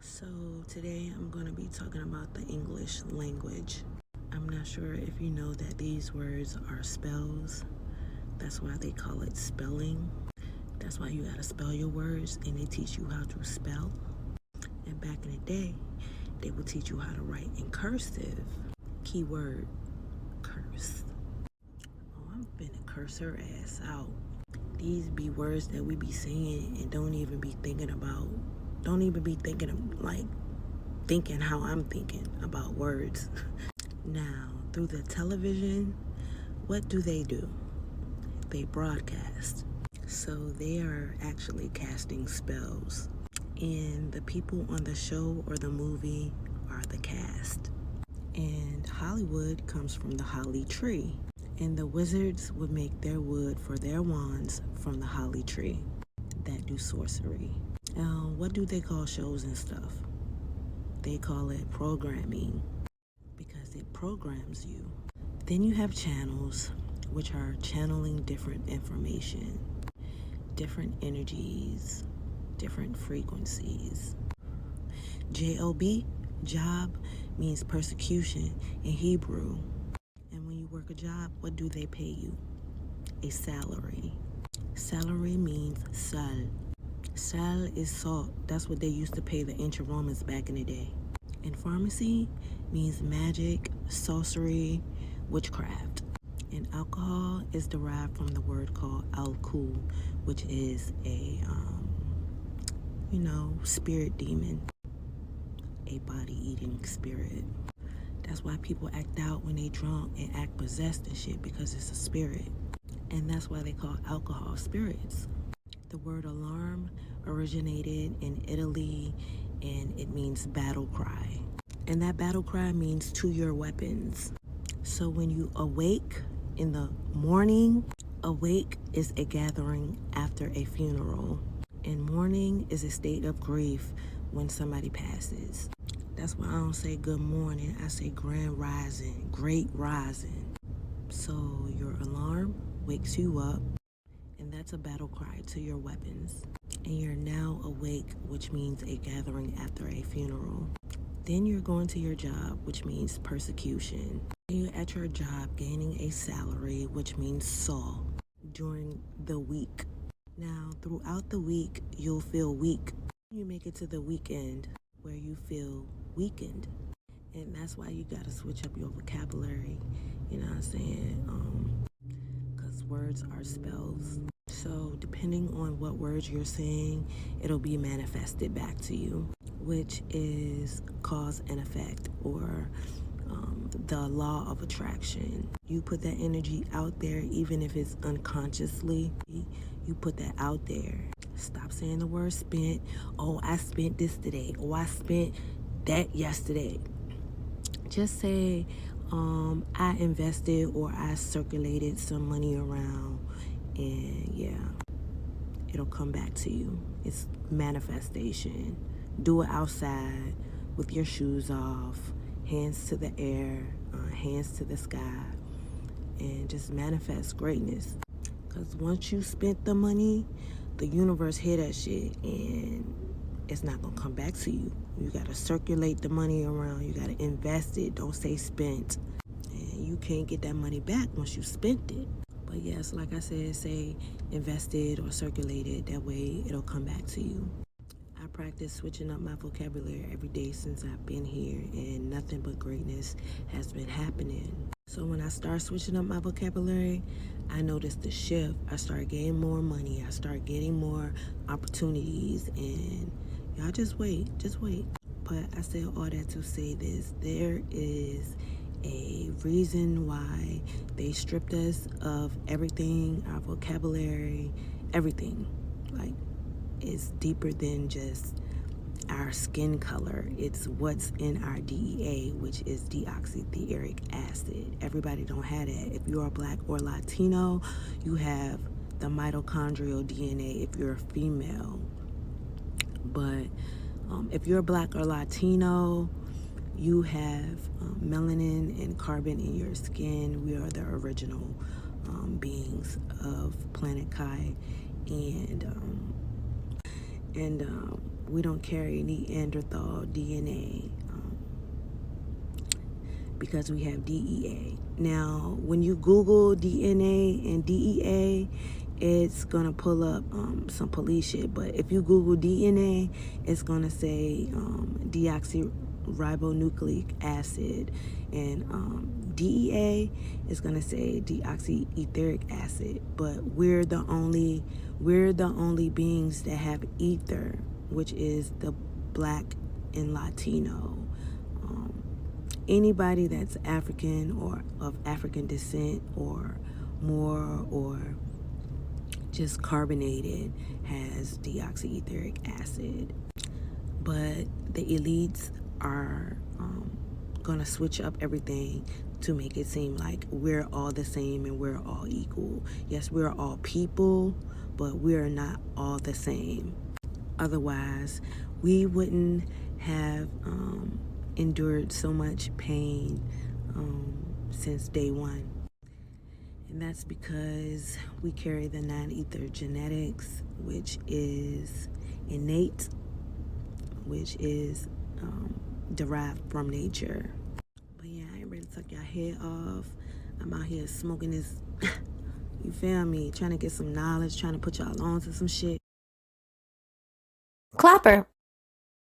So today I'm going to be talking about the English language. I'm not sure if you know that these words are spells. That's why they call it spelling. That's why you got to spell your words, and they teach you how to spell. And back in the day, they would teach you how to write in cursive. Keyword, curse. Oh, I'm finna curse her ass out. These be words that we be saying and don't even be thinking about. Don't even be thinking of, thinking how I'm thinking about words. Now, through the television, what do? They broadcast. So they are actually casting spells. And the people on the show or the movie are the cast. And Hollywood comes from the holly tree. And the wizards would make their wood for their wands from the holly tree that do sorcery. What do they call shows and stuff? They call it programming because it programs you. Then you have channels, which are channeling different information, different energies, different frequencies. J-O-B, job, means persecution in Hebrew. And when you work a job, what do they pay you? A salary. Salary means sal. Sal is salt. That's what they used to pay the ancient Romans back in the day. And pharmacy means magic, sorcery, witchcraft. And alcohol is derived from the word called alcohol, which is a, spirit demon, a body-eating spirit. That's why people act out when they drunk and act possessed and shit, because it's a spirit. And that's why they call alcohol spirits. The word alarm originated in Italy, and it means battle cry. And that battle cry means to your weapons. So when you awake in the morning, awake is a gathering after a funeral. And mourning is a state of grief when somebody passes. That's why I don't say good morning, I say grand rising, great rising. So your alarm wakes you up, and that's a battle cry to your weapons. And you're now awake, which means a gathering after a funeral. Then you're going to your job, which means persecution. You're at your job gaining a salary, which means Saul, during the week. Now, throughout the week, you'll feel weak. You make it to the weekend where you feel weakened. And that's why you gotta switch up your vocabulary, you know what I'm saying? Because words are spells. So depending on what words you're saying, it'll be manifested back to you, which is cause and effect, or the law of attraction. You put that energy out there, even if it's unconsciously, you put that out there. Stop saying the word spent. Oh, I spent this today. Oh, I spent that yesterday. Just say, I invested or I circulated some money around, and yeah, it'll come back to you. It's manifestation. Do it outside with your shoes off, hands to the air, hands to the sky, and just manifest greatness. Because once you spent the money, the universe hear that shit, and it's not gonna come back to you. You gotta circulate the money around. You gotta invest it. Don't say spent. And you can't get that money back once you spent it. But yes, like I said, say invested or circulated. That way it'll come back to you. I practice switching up my vocabulary every day since I've been here, and nothing but greatness has been happening. So when I start switching up my vocabulary, I notice the shift. I start getting more money. I start getting more opportunities, and y'all just wait. But I said all that to say this. There is a reason why they stripped us of everything, our vocabulary, everything. It's deeper than just our skin color. It's what's in our DEA, which is deoxytheric acid. Everybody don't have that. If you're Black or Latino, you have the mitochondrial DNA if you're a female. But if you're Black or Latino, you have melanin and carbon in your skin. We are the original beings of planet Kai. And And we don't carry Neanderthal DNA because we have DEA. Now, when you Google DNA and DEA, it's gonna pull up some police shit. But if you Google DNA, it's gonna say deoxyribonucleic acid, and DEA is gonna say deoxyetheric acid. But we're the only beings that have ether, which is the Black and Latino. Anybody that's African or of African descent or more, or just carbonated, has deoxyetheric acid. But the elites are gonna switch up everything to make it seem like we're all the same and we're all equal. Yes, we're all people, but we're not all the same. Otherwise, we wouldn't have endured so much pain since day one. And that's because we carry the non-ether genetics, which is innate, which is derived from nature. But yeah, I ain't ready to suck y'all head off. I'm out here smoking this, you feel me? Trying to get some knowledge, trying to put y'all on to some shit. Clapper.